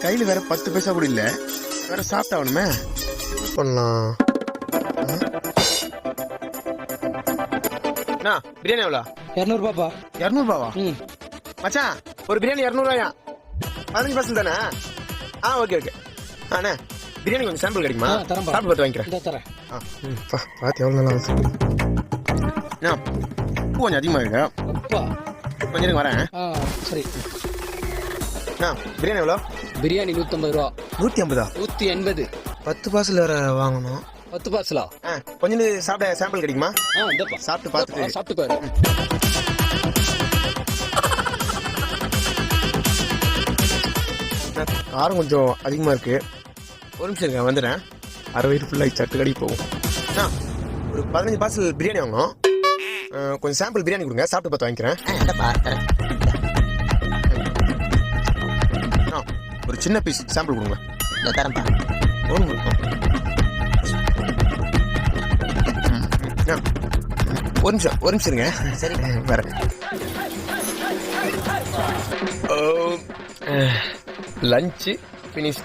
கையில் வேற 10 பைசா கூட இல்லை, வேற சாப்பிட்டாவணுமே. பண்ணலாம். பிரியாணி எவ்வளோ? 200 ரூபாப்பா. 200 ரூபாவா? மச்சான் ஒரு பிரியாணி 200 ரூபாயா? 15% தானே? Okay okay. அண்ணா பிரியாணி கொஞ்சம் சாம்பிள் கிடைக்குமா? தரேன், சாப்பிட்டு பார்த்து வாங்கிக்கிறேன். தரேன். பார்த்து எவ்வளோ நல்லா பூ கொஞ்சம் அதிகமாக இருக்கு. அப்பா கொஞ்சம் வரேன். சரி. பிரியாணி எவ்வளோ? பிரியாணி 150 ரூபா. 150? 180. 10 பார்சல் வேற வாங்கணும். 10 பார்சலா? கொஞ்சம் சாப்பிட சாம்பிள் கிடைக்குமா? இந்தப்பா சாப்பிட்டு பார்த்துட்டு சாப்பிட்டு பாரு. காரம் கொஞ்சம் அதிகமாக இருக்கு. ஒரு நிமிஷம் இருக்க வந்துடுறேன். 6 வயிறு ஃபுல்லாக சட்டு கடைக்கு போகும். ஒரு 15 பார்சல் பிரியாணி வாங்கணும். கொஞ்சம் சாம்பிள் பிரியாணி கொடுங்க, சாப்பிட்டு பார்த்து வாங்கிக்கிறேன். ஒரு சின்ன பீஸ் சாம்பிள் கொடுங்க. ஒரு நிமிஷம் இருங்க. சரி வேற லஞ்சு ஃபினிஷ்.